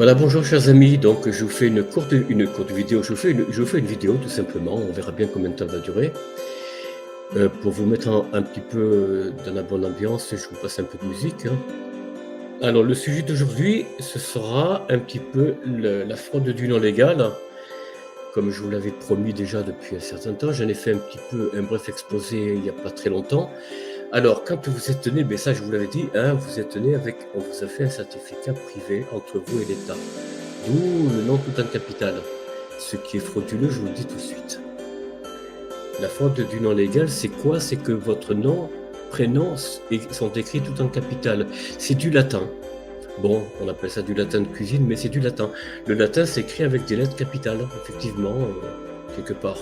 Voilà, bonjour chers amis, donc je vous fais une courte vidéo, je vous fais une vidéo tout simplement, on verra bien combien de temps elle va durer. Pour vous mettre un petit peu dans la bonne ambiance, je vous passe un peu de musique, hein. Alors le sujet d'aujourd'hui, ce sera un petit peu la fraude du non légal. Comme je vous l'avais promis déjà depuis un certain temps, j'en ai fait un petit peu un bref exposé il n'y a pas très longtemps. Alors, quand vous êtes né, mais ça je vous l'avais dit, hein, vous êtes né avec, on vous a fait un certificat privé entre vous et l'État. D'où le nom tout en capital. Ce qui est frauduleux, je vous le dis tout de suite. La fraude du nom légal, c'est quoi? C'est que votre nom, prénom sont écrits tout en capital. C'est du latin. Bon, on appelle ça du latin de cuisine, mais c'est du latin. Le latin s'écrit avec des lettres capitales, effectivement, quelque part.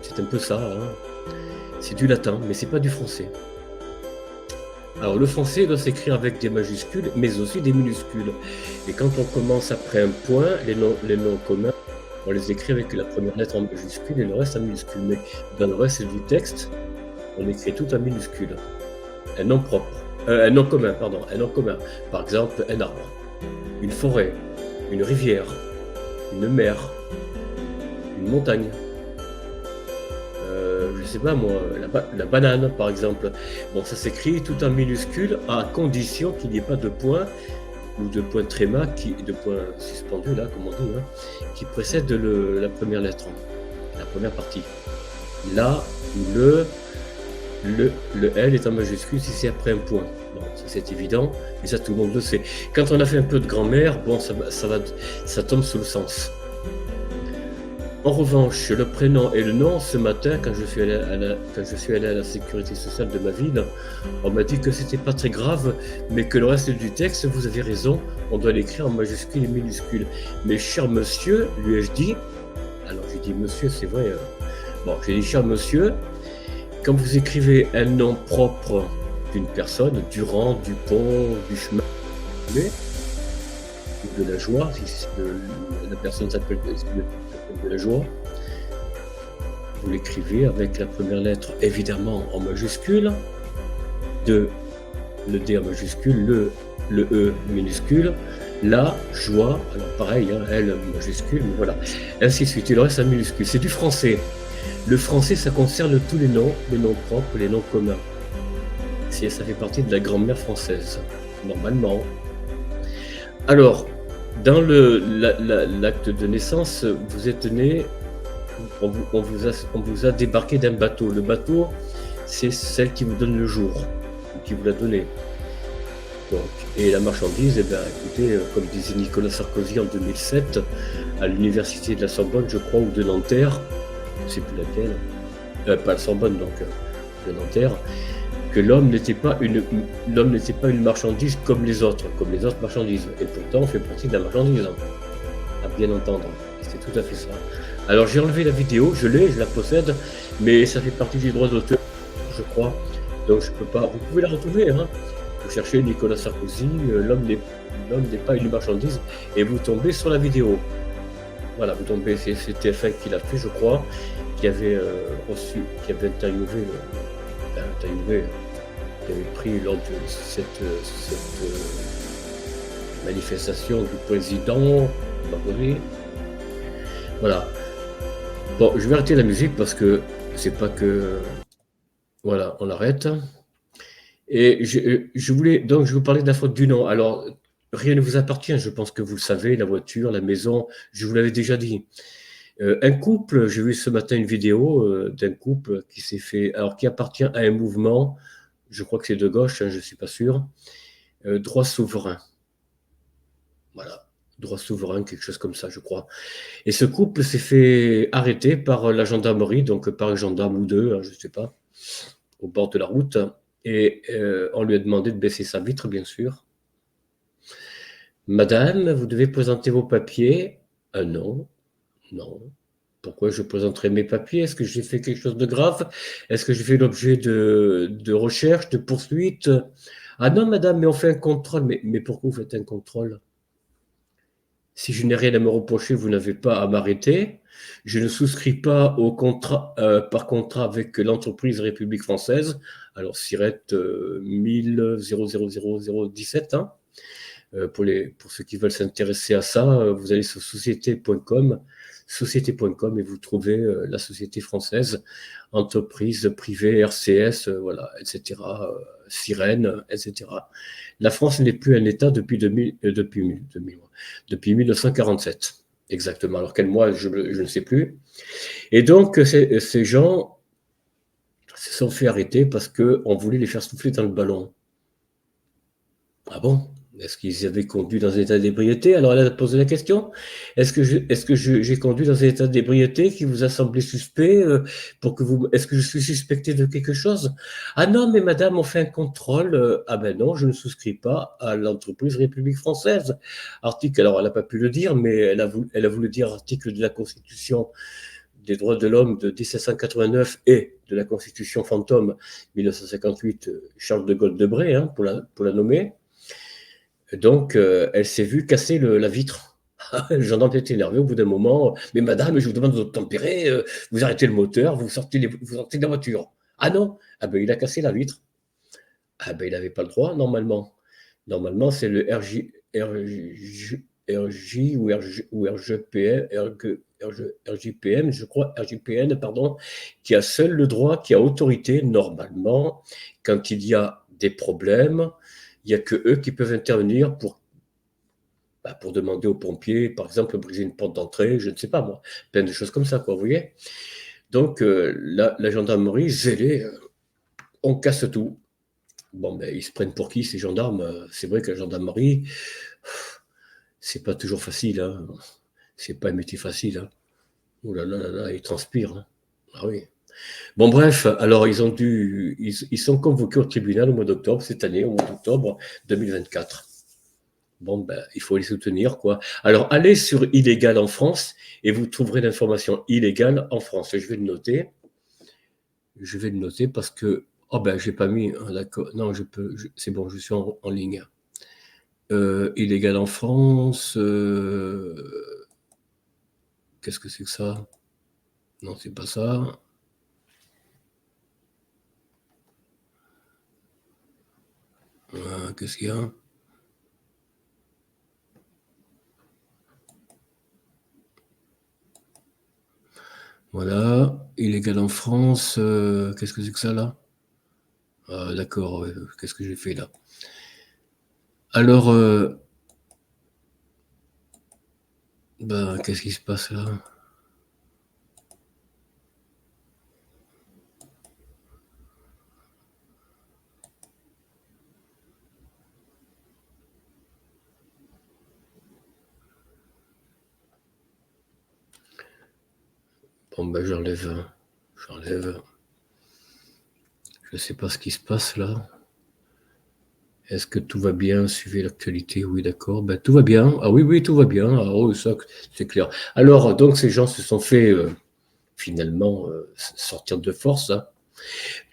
C'est un peu ça, hein. C'est du latin, mais c'est pas du français. Alors le français doit s'écrire avec des majuscules, mais aussi des minuscules. Et quand on commence après un point, les noms communs, on les écrit avec la première lettre en majuscule et le reste en minuscule. Mais dans le reste du texte, on écrit tout en minuscule. Un nom propre, un nom commun, pardon, un nom commun. Par exemple, un arbre, une forêt, une rivière, une mer, une montagne. Je sais pas moi, la banane par exemple. Bon, ça s'écrit tout en minuscule à condition qu'il n'y ait pas de point ou de point tréma, de point suspendu là, comme on dit, hein, qui précède la première lettre, la première partie. Là où le L est en majuscule si c'est après un point. Bon, ça c'est évident, et ça tout le monde le sait. Quand on a fait un peu de grammaire, bon, ça tombe sous le sens. En revanche, le prénom et le nom, ce matin, quand je suis allé à la sécurité sociale de ma ville, on m'a dit que c'était pas très grave, mais que le reste du texte, vous avez raison, on doit l'écrire en majuscule et minuscule. Mais cher monsieur, lui ai-je dit, alors j'ai dit monsieur, c'est vrai, bon, j'ai dit cher monsieur, quand vous écrivez un nom propre d'une personne, Durand, Dupont, Duchemin, ou de la joie, si la personne s'appelle de la joie, vous l'écrivez avec la première lettre évidemment en majuscule, le D en majuscule, le E minuscule, la joie, alors pareil, hein, L majuscule, mais voilà, ainsi de suite, il reste en minuscule. C'est du français. Le français, ça concerne tous les noms propres, les noms communs. Ça fait partie de la grammaire française, normalement. Alors, dans l'acte de naissance, vous êtes né, on vous a débarqué d'un bateau. Le bateau, c'est celle qui vous donne le jour, qui vous l'a donné. Donc, et la marchandise, eh bien, écoutez, comme disait Nicolas Sarkozy en 2007, à l'université de la Sorbonne, je crois, ou de Nanterre, je ne sais plus laquelle, pas la Sorbonne, donc, de Nanterre, que l'homme n'était pas une marchandise comme les autres marchandises. Et pourtant, on fait partie de la marchandise, à bien entendre. Et c'est tout à fait ça. Alors, j'ai enlevé la vidéo, je la possède, mais ça fait partie des droits d'auteur, je crois. Donc, je peux pas. Vous pouvez la retrouver, hein. Vous cherchez Nicolas Sarkozy, l'homme n'est pas une marchandise, et vous tombez sur la vidéo. Voilà, vous tombez, c'est TF1 qui l'a fait, je crois, qui avait interviewé, qui avait pris lors de cette manifestation du président Barbouri. Voilà. Bon, je vais arrêter la musique parce que c'est pas que... Voilà, on arrête. Et je voulais donc je vous parlais de la faute du nom. Alors, rien ne vous appartient, je pense que vous le savez, la voiture, la maison, je vous l'avais déjà dit. Un couple, j'ai vu ce matin une vidéo d'un couple qui appartient à un mouvement, je crois que c'est de gauche, hein, je ne suis pas sûr, droit souverain. Voilà, droit souverain, quelque chose comme ça, je crois. Et ce couple s'est fait arrêter par la gendarmerie, donc par un gendarme ou deux, hein, je ne sais pas, au bord de la route. Et on lui a demandé de baisser sa vitre, bien sûr. Madame, vous devez présenter vos papiers. Non, non. Pourquoi je présenterai mes papiers? Est-ce que j'ai fait quelque chose de grave? Est-ce que j'ai fait l'objet de recherche, de poursuite? Ah non, madame, mais on fait un contrôle. Mais pourquoi vous faites un contrôle? Si je n'ai rien à me reprocher, vous n'avez pas à m'arrêter. Je ne souscris pas au contrat, par contrat avec l'entreprise République française. Alors, SIRET 1000 000 017, hein. Pour ceux qui veulent s'intéresser à ça, vous allez sur société.com, et vous trouvez la société française, entreprise privée, RCS, voilà, etc., Sirène, etc. La France n'est plus un État depuis 1947, exactement. Alors quel mois, je ne sais plus. Et donc, ces gens se sont fait arrêter parce qu'on voulait les faire souffler dans le ballon. Ah bon? Est-ce qu'ils avaient conduit dans un état d'ébriété? Alors elle a posé la question. Est-ce que j'ai conduit dans un état d'ébriété qui vous a semblé suspect est-ce que je suis suspecté de quelque chose? Ah non, mais madame, on fait un contrôle. Ah ben non, je ne souscris pas à l'entreprise République française. Article, alors elle n'a pas pu le dire, mais elle a voulu dire article de la Constitution des droits de l'homme de 1789 et de la Constitution fantôme 1958, Charles de Gaulle de Bray, hein, pour la nommer. Donc, elle s'est vue casser la vitre. Le gendarme était énervé au bout d'un moment. Mais madame, je vous demande de tempérer, vous arrêtez le moteur, vous sortez de la voiture. Ah non? Ah ben il a cassé la vitre. Ah ben il n'avait pas le droit, normalement. Normalement, c'est le RJ ou RGPM, RJPM, je crois, RJPN, pardon, qui a seul le droit, qui a autorité, normalement, quand il y a des problèmes, il n'y a que eux qui peuvent intervenir pour demander aux pompiers, par exemple, briser une porte d'entrée, je ne sais pas moi, plein de choses comme ça, quoi, vous voyez. Donc, la gendarmerie, zélée, on casse tout. Bon, ben, ils se prennent pour qui, ces gendarmes? C'est vrai que la gendarmerie, c'est pas toujours facile, hein. C'est pas un métier facile, hein. Ouh là là là là, ils transpirent, hein. Ah oui. Bon, bref, alors ils sont convoqués au tribunal au mois d'octobre, cette année, au mois d'octobre 2024. Bon, ben, il faut les soutenir, quoi. Alors, allez sur Illégal en France et vous trouverez l'information illégale en France. Je vais le noter. Je vais le noter parce que, oh ben, j'ai pas mis, d'accord, non, c'est bon, je suis en ligne. Illégal en France, qu'est-ce que c'est que ça? Non, c'est pas ça. Qu'est-ce qu'il y a? Voilà, illégal en France, qu'est-ce que c'est que ça là? D'accord, qu'est-ce que j'ai fait là? Alors, ben, qu'est-ce qui se passe là? Bon, ben, j'enlève. Je ne sais pas ce qui se passe là. Est-ce que tout va bien? Suivez l'actualité? Oui, d'accord. Ben, tout va bien. Ah oui, oui, tout va bien. Ah oui, ça, c'est clair. Alors, donc, ces gens se sont fait finalement sortir de force, hein.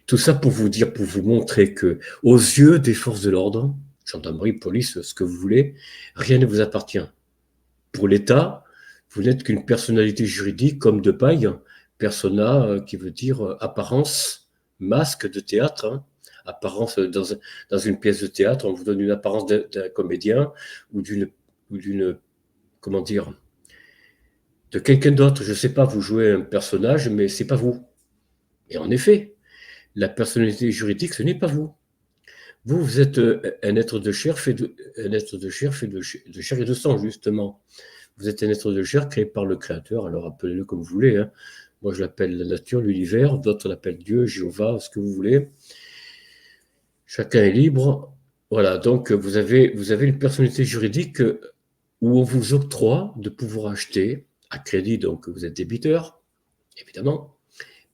Tout ça pour vous dire, pour vous montrer que, aux yeux des forces de l'ordre, gendarmerie, police, ce que vous voulez, rien ne vous appartient. Pour l'État, vous n'êtes qu'une personnalité juridique comme de paille, persona qui veut dire apparence, masque de théâtre, hein, apparence dans une pièce de théâtre, on vous donne une apparence d'un comédien ou d'une, comment dire, de quelqu'un d'autre. Je ne sais pas, vous jouez un personnage, mais c'est pas vous. Et en effet, la personnalité juridique, ce n'est pas vous. Vous êtes un être de chair fait de chair et de sang, justement. Vous êtes un être de chair créé par le Créateur, alors appelez-le comme vous voulez, hein. Moi, je l'appelle la nature, l'univers, d'autres l'appellent Dieu, Jéhovah, ce que vous voulez. Chacun est libre. Voilà, donc vous avez une personnalité juridique où on vous octroie de pouvoir acheter à crédit, donc vous êtes débiteur, évidemment,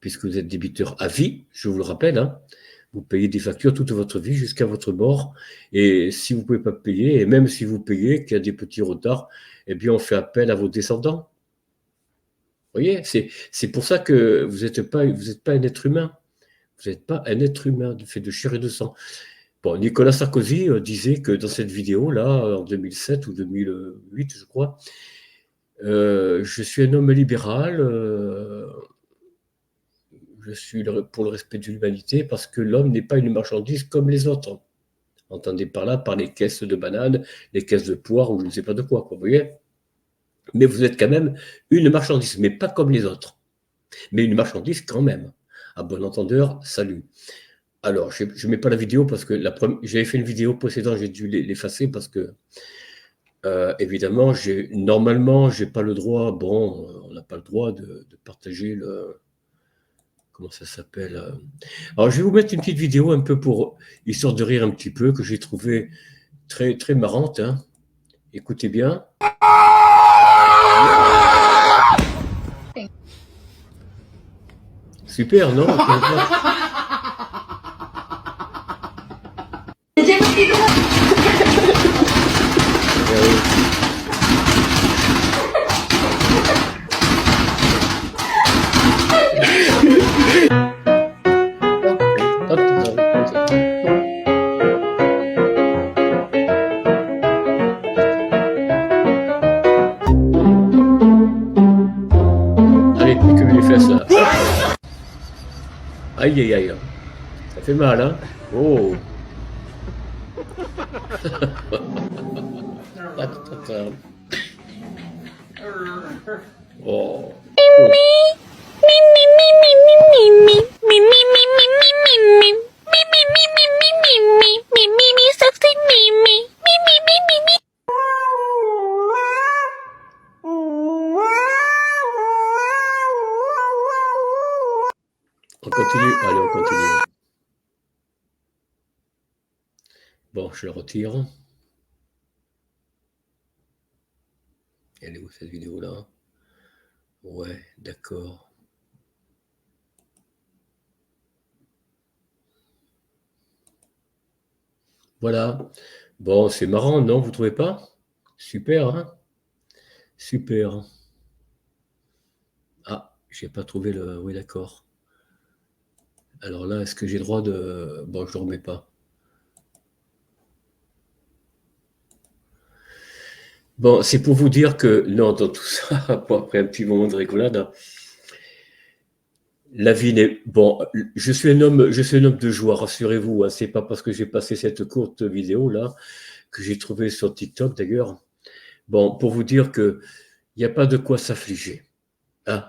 puisque vous êtes débiteur à vie, je vous le rappelle, hein. Vous payez des factures toute votre vie jusqu'à votre mort. Et si vous ne pouvez pas payer, et même si vous payez, qu'il y a des petits retards, eh bien, on fait appel à vos descendants. Vous voyez, c'est pour ça que vous n'êtes pas un être humain. Vous n'êtes pas un être humain fait de chair et de sang. Bon, Nicolas Sarkozy disait que dans cette vidéo-là, en 2007 ou 2008, je crois, je suis un homme libéral, je suis pour le respect de l'humanité parce que l'homme n'est pas une marchandise comme les autres. Entendez par là, par les caisses de bananes, les caisses de poires ou je ne sais pas de quoi, vous voyez. Mais vous êtes quand même une marchandise, mais pas comme les autres. Mais une marchandise quand même. À bon entendeur, salut. Alors, je ne mets pas la vidéo parce que j'avais fait une vidéo précédente, j'ai dû l'effacer parce que, évidemment, normalement, je n'ai pas le droit, bon, on n'a pas le droit de partager le... Comment ça s'appelle Alors, je vais vous mettre une petite vidéo un peu pour, histoire de rire un petit peu, que j'ai trouvé très, très marrante. Hein. Écoutez bien. Super, non Allez, pique les fesses là. Aïe, aïe, aïe. Ça fait mal, hein. Oh. Oh. On continue. Allez, on continue. Bon, je le retire. Elle est où cette vidéo-là? Ouais, d'accord. Voilà. Bon, c'est marrant, non? Vous trouvez pas? Super, hein? Super. Ah, j'ai pas trouvé le... Oui, d'accord. Alors là, est-ce que j'ai le droit de... Bon, je ne le remets pas. Bon, c'est pour vous dire que, non, dans tout ça, bon, après un petit moment de rigolade, la vie n'est... Bon, je suis un homme de joie, rassurez-vous, hein, c'est pas parce que j'ai passé cette courte vidéo-là, que j'ai trouvé sur TikTok d'ailleurs. Bon, pour vous dire que il n'y a pas de quoi s'affliger. Hein.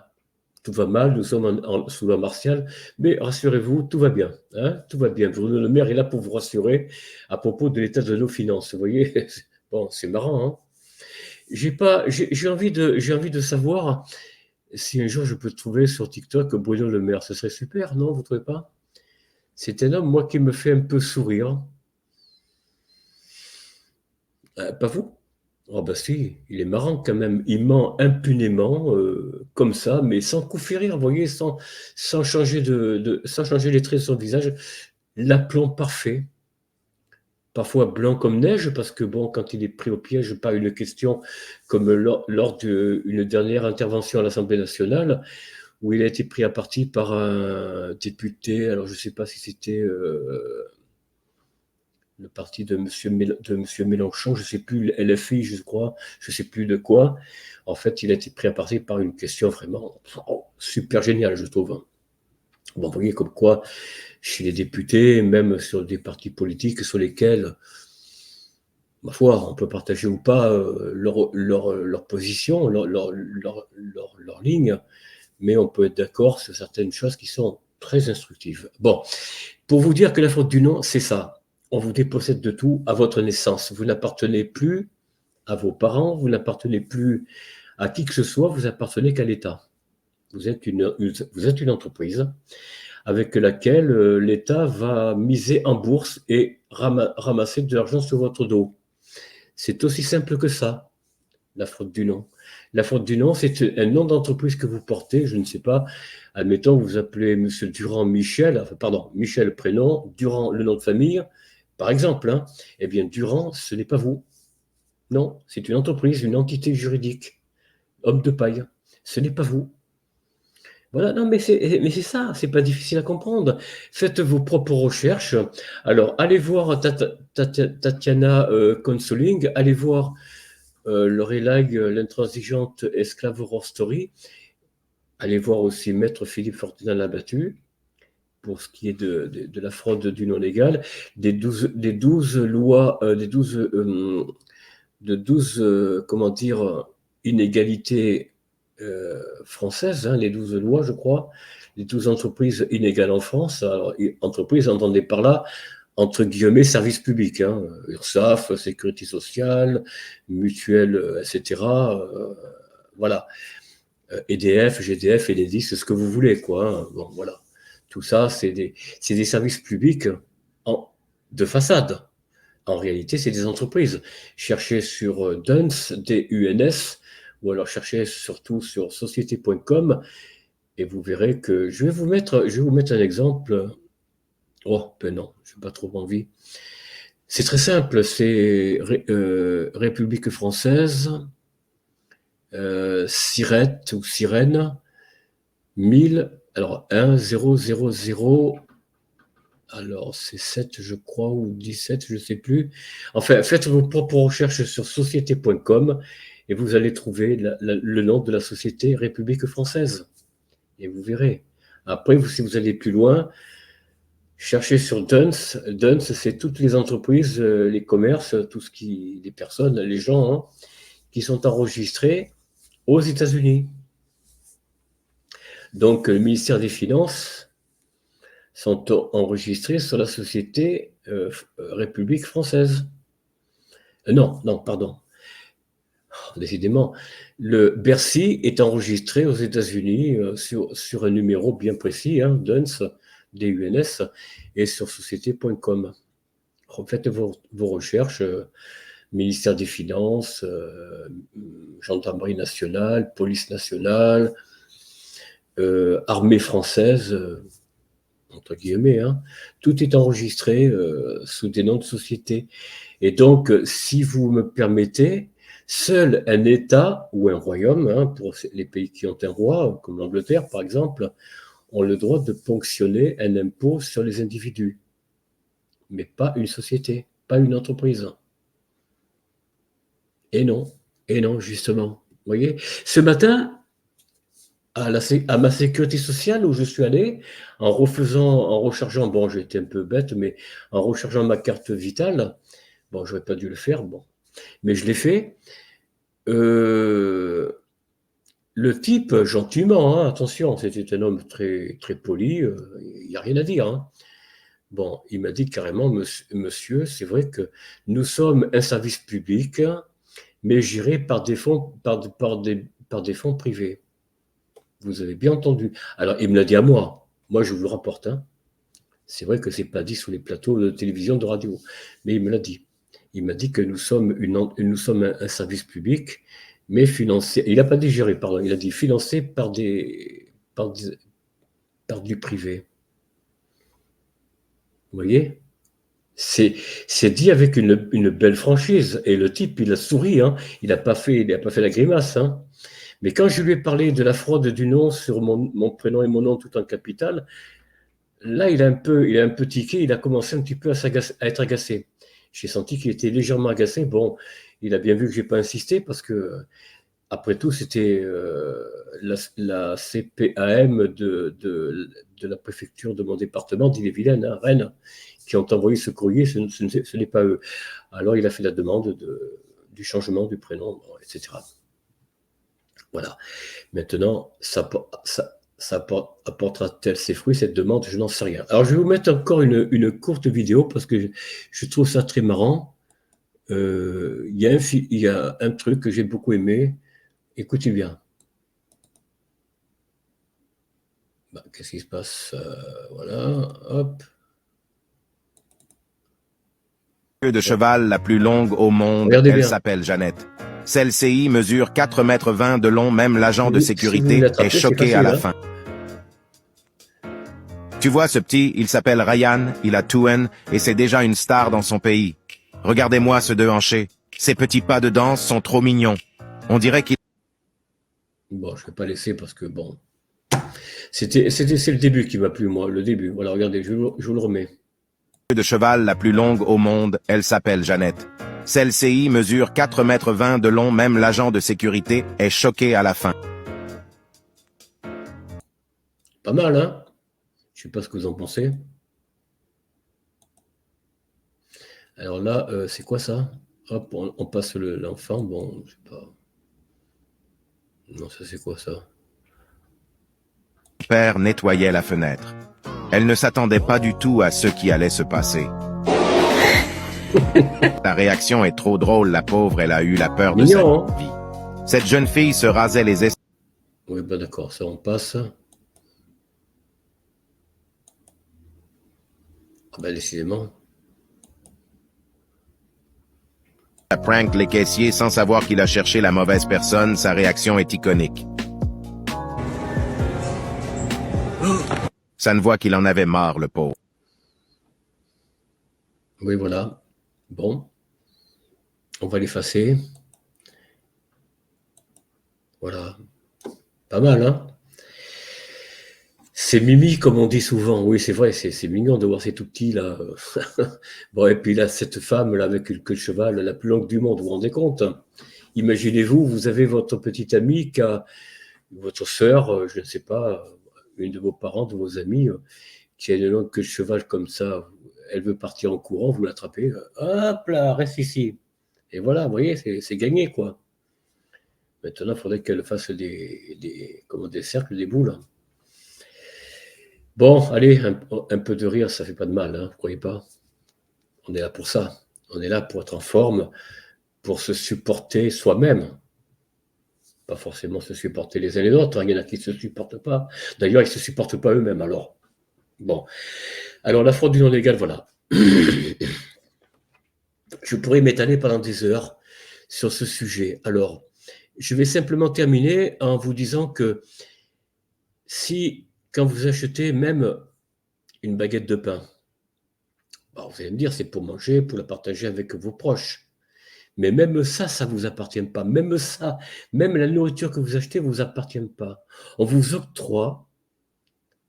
Tout va mal, nous sommes sous la martiale, mais rassurez-vous, tout va bien. Hein, tout va bien. Bruno Le Maire est là pour vous rassurer à propos de l'état de nos finances. Vous voyez, bon, c'est marrant. Hein. J'ai envie de savoir si un jour je peux trouver sur TikTok Bruno Le Maire. Ce serait super, non? Vous ne trouvez pas? C'est un homme, moi, qui me fait un peu sourire. Pas vous? Oh bah si, il est marrant quand même. Il ment impunément, comme ça, mais sans coup férir, vous voyez, sans changer sans changer les traits de son visage. L'aplomb parfait, parfois blanc comme neige, parce que bon, quand il est pris au piège par une question, comme lors d'une dernière intervention à l'Assemblée nationale, où il a été pris à partie par un député, alors je ne sais pas si c'était le parti de Monsieur Mélenchon, je ne sais plus, LFI, je crois, je ne sais plus de quoi. En fait, il a été pris à partie par une question vraiment super géniale, je trouve. Bon, vous voyez comme quoi, chez les députés, même sur des partis politiques sur lesquels, ma foi, on peut partager ou pas leur position, leur ligne, mais on peut être d'accord sur certaines choses qui sont très instructives. Bon, pour vous dire que la faute du nom, c'est ça. On vous dépossède de tout à votre naissance. Vous n'appartenez plus à vos parents, vous n'appartenez plus à qui que ce soit, vous appartenez qu'à l'État. Vous êtes une entreprise avec laquelle l'État va miser en bourse et ramasser de l'argent sur votre dos. C'est aussi simple que ça, la faute du nom. La faute du nom, c'est un nom d'entreprise que vous portez, je ne sais pas, admettons, vous appelez M. Durand Michel, enfin, pardon, Michel prénom, Durand le nom de famille, par exemple, hein, eh bien, Durand, ce n'est pas vous. Non, c'est une entreprise, une entité juridique, homme de paille, ce n'est pas vous. Voilà, non, mais c'est ça, c'est pas difficile à comprendre. Faites vos propres recherches. Alors, allez voir Tatiana Consoling, allez voir Lorelag, l'intransigeante esclave horror story. Allez voir aussi Maître Philippe Fortin Labattu. pour ce qui est de la fraude du non légal, des 12 lois, comment dire, inégalités françaises, hein, les 12 lois, je crois, les 12 entreprises inégales en France. Alors, entreprises, entendez par là, entre guillemets, services publics, hein, URSSAF, Sécurité sociale, mutuelle, etc. Voilà. EDF, GDF, Enedis, c'est ce que vous voulez, quoi. Hein. Bon, voilà. Tout ça, c'est des services publics de façade. En réalité, c'est des entreprises. Cherchez sur DUNS, D-U-N-S, ou alors cherchez surtout sur société.com, et vous verrez que je vais vous mettre un exemple. Oh, ben non, je n'ai pas trop envie. C'est très simple, c'est République française, Sirette ou Sirène, 1000, alors 1, 0, 0, 0, alors c'est 7 je crois, ou 17, je ne sais plus. Enfin, faites vos propres recherches sur société.com et vous allez trouver le nom de la société République française. Et vous verrez. Après, si vous allez plus loin, cherchez sur DUNS. DUNS, c'est toutes les entreprises, les commerces, tout ce qui, les personnes, les gens, hein, qui sont enregistrés aux États-Unis. Donc, le ministère des Finances sont enregistrés sur la société République française. Non, pardon. Oh, décidément, le Bercy est enregistré aux États-Unis sur un numéro bien précis, hein, DUNS, D-U-N-S, et sur société.com. Faites vos recherches, ministère des Finances, gendarmerie nationale, police nationale, armée française, entre guillemets, hein, tout est enregistré sous des noms de société. Et donc, si vous me permettez, seul un État ou un royaume, hein, pour les pays qui ont un roi, comme l'Angleterre par exemple, ont le droit de ponctionner un impôt sur les individus, mais pas une société, pas une entreprise. Et non, justement. Vous voyez, ce matin, à ma sécurité sociale où je suis allé, en rechargeant, bon, j'ai été un peu bête, mais en rechargeant ma carte vitale, bon, j'aurais pas dû le faire, bon, mais je l'ai fait. Le type, gentiment, hein, attention, c'était un homme très, très poli, il n'y a rien à dire. Hein. Bon, il m'a dit carrément, monsieur, c'est vrai que nous sommes un service public, mais géré par des fonds, par des fonds privés. Vous avez bien entendu. Alors, il me l'a dit à moi. Moi, je vous le rapporte. Hein. C'est vrai que ce n'est pas dit sur les plateaux de télévision, de radio, mais il me l'a dit. Il m'a dit que nous sommes un service public, mais financé. Il n'a pas dit géré, pardon. Il a dit financé par du privé. Vous voyez ? C'est dit avec une belle franchise. Et le type, il a souri. Hein. Il n'a pas fait la grimace. Hein. Mais quand je lui ai parlé de la fraude du nom sur mon prénom et mon nom tout en capital, là, il a un peu tiqué, il a commencé un petit peu à être agacé. J'ai senti qu'il était légèrement agacé. Bon, il a bien vu que je n'ai pas insisté parce que, après tout, c'était la CPAM de la préfecture de mon département d'Ille-et-Vilaine, hein, Rennes, qui ont envoyé ce courrier, ce n'est pas eux. Alors, il a fait la demande du changement du prénom, bon, etc. Voilà. Maintenant, ça apportera-t-elle ses fruits, cette demande? Je n'en sais rien. Alors, je vais vous mettre encore une courte vidéo parce que je trouve ça très marrant. Il y a un truc que j'ai beaucoup aimé. Écoutez bien. Bah, qu'est-ce qui se passe? Voilà, hop. Queue de cheval la plus longue au monde, Regardez elle bien. s'appelle Jeannette. Celle-ci mesure 4,20 m de long, même l'agent de sécurité est choqué à la fin. Tu vois ce petit, il s'appelle Ryan, il a Touen, et c'est déjà une star dans son pays. Regardez-moi ce deux hanchés. Ces petits pas de danse sont trop mignons. On dirait qu'il... Bon, je ne vais pas laisser parce que, bon... C'est le début qui m'a plu, moi, le début. Voilà, regardez, je vous le remets. De cheval la plus longue au monde, elle s'appelle Jeannette. Celle-ci mesure 4,20 m de long, même l'agent de sécurité est choqué à la fin. Pas mal, hein? Je ne sais pas ce que vous en pensez. Alors là, c'est quoi ça? Hop, on passe l'enfant. Bon, je sais pas. Non, ça c'est quoi ça? Son père nettoyait la fenêtre. Elle ne s'attendait pas du tout à ce qui allait se passer. La réaction est trop drôle, la pauvre, elle a eu la peur de sa Mignon, hein? vie. Cette jeune fille se rasait les estampes. Oui, bah d'accord, ça on passe. Ah bah décidément. Prank les caissiers sans savoir qu'il a cherché la mauvaise personne, sa réaction est iconique. Ça ne voit qu'il en avait marre, le pauvre. Oui, voilà. Bon. On va l'effacer. Voilà. Pas mal, hein? C'est Mimi, comme on dit souvent. Oui, c'est vrai, c'est mignon de voir ces tout petits, là. Bon, et puis là, cette femme, là, avec une queue de cheval, la plus longue du monde, vous vous rendez compte? Imaginez-vous, vous avez votre petite amie, votre sœur, je ne sais pas, une de vos parents, de vos amis, qui a une longue queue de cheval comme ça. Elle veut partir en courant, vous l'attrapez. Hop là, reste ici. Et voilà, vous voyez, c'est gagné, quoi. Maintenant, il faudrait qu'elle fasse des cercles, des boules. Bon, allez, un peu de rire, ça fait pas de mal, hein, vous croyez pas? On est là pour ça. On est là pour être en forme, pour se supporter soi-même. Pas forcément se supporter les uns les autres. Il y en a qui ne se supportent pas. D'ailleurs, ils ne se supportent pas eux-mêmes, alors. Bon. Alors, la fraude du non légal, voilà. Je pourrais m'étaler pendant des heures sur ce sujet. Alors, je vais simplement terminer en vous disant que si, quand vous achetez même une baguette de pain, bon, vous allez me dire, c'est pour manger, pour la partager avec vos proches. Mais même ça, ça ne vous appartient pas. Même ça, même la nourriture que vous achetez ne vous appartient pas. On vous octroie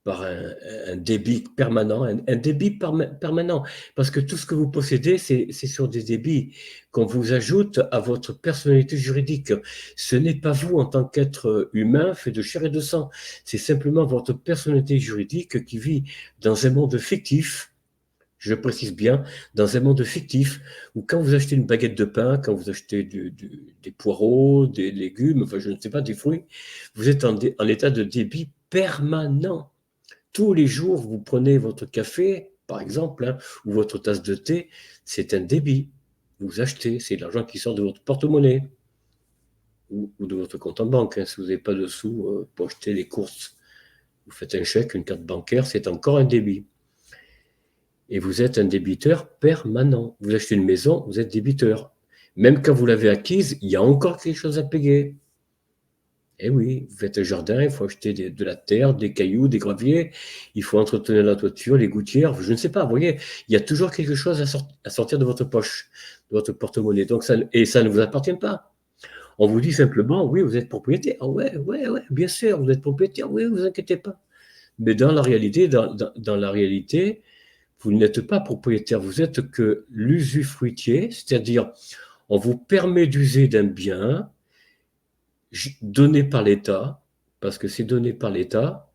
par un débit permanent, un débit permanent, parce que tout ce que vous possédez, c'est sur des débits qu'on vous ajoute à votre personnalité juridique. Ce n'est pas vous en tant qu'être humain fait de chair et de sang, c'est simplement votre personnalité juridique qui vit dans un monde fictif, je précise bien, dans un monde fictif, où quand vous achetez une baguette de pain, quand vous achetez des poireaux, des légumes, enfin je ne sais pas, des fruits, vous êtes en état de débit permanent. Tous les jours, vous prenez votre café, par exemple, hein, ou votre tasse de thé, c'est un débit. Vous achetez, c'est l'argent qui sort de votre porte-monnaie ou de votre compte en banque. Hein. Si vous n'avez pas de sous pour acheter les courses, vous faites un chèque, une carte bancaire, c'est encore un débit. Et vous êtes un débiteur permanent. Vous achetez une maison, vous êtes débiteur. Même quand vous l'avez acquise, il y a encore quelque chose à payer. Eh oui, vous faites un jardin, il faut acheter de la terre, des cailloux, des graviers, il faut entretenir la toiture, les gouttières, je ne sais pas, vous voyez, il y a toujours quelque chose à sortir de votre poche, de votre porte-monnaie. Donc et ça ne vous appartient pas. On vous dit simplement, oui, vous êtes propriétaire. Ah ouais, bien sûr, vous êtes propriétaire, oui, vous inquiétez pas. Mais dans la réalité, vous n'êtes pas propriétaire, vous êtes que l'usufruitier, c'est-à-dire, on vous permet d'user d'un bien donné par l'État, parce que c'est donné par l'État,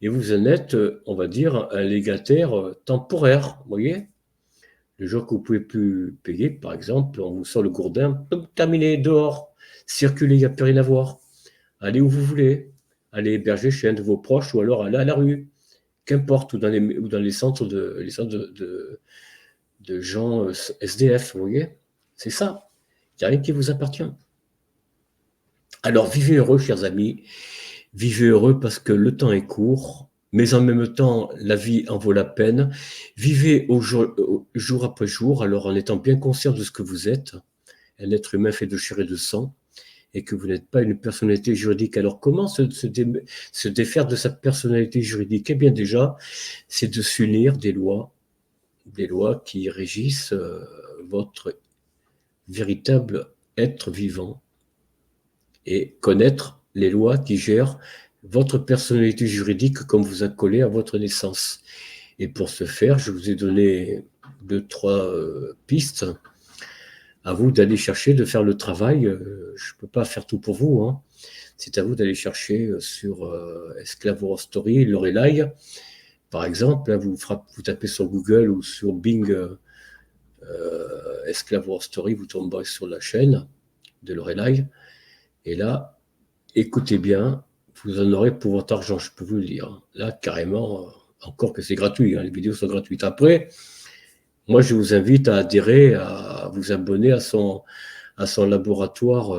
et vous en êtes, on va dire, un légataire temporaire, vous voyez? Le jour que vous ne pouvez plus payer, par exemple, on vous sort le gourdin, terminé, dehors, circulez, il n'y a plus rien à voir. Allez où vous voulez, allez héberger chez un de vos proches, ou alors allez à la rue, qu'importe, ou dans les centres de gens SDF, vous voyez? C'est ça, il n'y a rien qui vous appartient. Alors vivez heureux, chers amis, vivez heureux parce que le temps est court, mais en même temps, la vie en vaut la peine. Vivez jour après jour, alors en étant bien conscient de ce que vous êtes, un être humain fait de chair et de sang, et que vous n'êtes pas une personnalité juridique. Alors comment se défaire de sa personnalité juridique? Eh bien déjà, c'est de s'unir des lois qui régissent votre véritable être vivant, et connaître les lois qui gèrent votre personnalité juridique comme vous accolez à votre naissance. Et pour ce faire, je vous ai donné 2-3 pistes. À vous d'aller chercher, de faire le travail. Je ne peux pas faire tout pour vous. Hein. C'est à vous d'aller chercher sur Esclave Horror Story, Lorelai, Par exemple, là, vous tapez sur Google ou sur Bing Esclave War Story, vous tomberez sur la chaîne de Lorelai. Et là, écoutez bien, vous en aurez pour votre argent, je peux vous le dire. Là, carrément, encore que c'est gratuit, hein, les vidéos sont gratuites. Après, moi, je vous invite à adhérer, à vous abonner à son laboratoire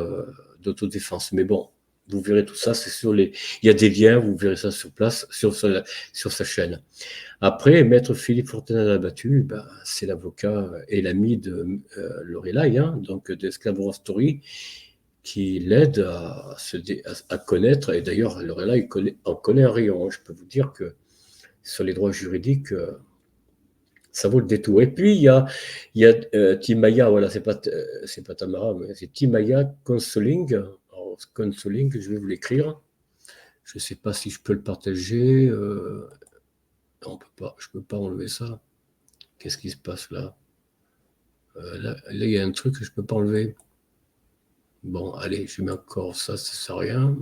d'autodéfense. Mais bon, vous verrez tout ça, c'est sur les. Il y a des liens, vous verrez ça sur place, sur sa chaîne. Après, Maître Philippe Fortunato-Labattu, ben, c'est l'avocat et l'ami de Lorelai, hein, donc d'Esclave War Story, qui l'aide à connaître, et d'ailleurs, Lorelai en connaît un rayon. Je peux vous dire que sur les droits juridiques, ça vaut le détour. Et puis, il y a Timaya, voilà, c'est pas Tamara, mais c'est Timaya Consoling. Alors, Consoling, je vais vous l'écrire. Je ne sais pas si je peux le partager. Non, je ne peux pas enlever ça. Qu'est-ce qui se passe là, là, il y a un truc que je ne peux pas enlever. Bon, allez, je mets encore ça, ça ne sert à rien.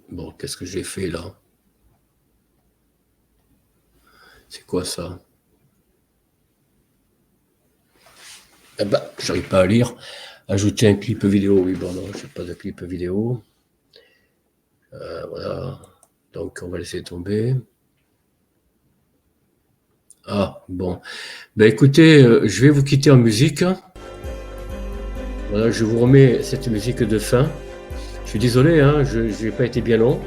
Bon, qu'est-ce que j'ai fait là? C'est quoi ça? Ah bah, j'arrive pas à lire. Ajouter un clip vidéo. Oui, bon, non, je n'ai pas de clip vidéo. Voilà. Donc, on va laisser tomber. Ah, bon. Ben, écoutez, je vais vous quitter en musique. Voilà, je vous remets cette musique de fin. Je suis désolé, hein, je n'ai pas été bien long.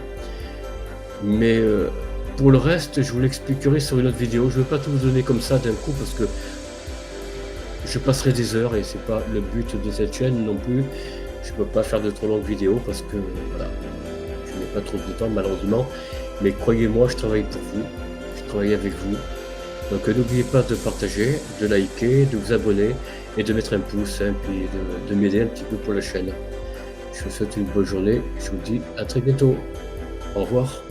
Mais pour le reste, je vous l'expliquerai sur une autre vidéo. Je ne veux pas tout vous donner comme ça d'un coup parce que je passerai des heures et c'est pas le but de cette chaîne non plus. Je ne peux pas faire de trop longues vidéos parce que voilà, je n'ai pas trop de temps malheureusement. Mais croyez-moi, je travaille pour vous, je travaille avec vous. Donc n'oubliez pas de partager, de liker, de vous abonner et de mettre un pouce, hein, puis de m'aider un petit peu pour la chaîne. Je vous souhaite une bonne journée, je vous dis à très bientôt. Au revoir.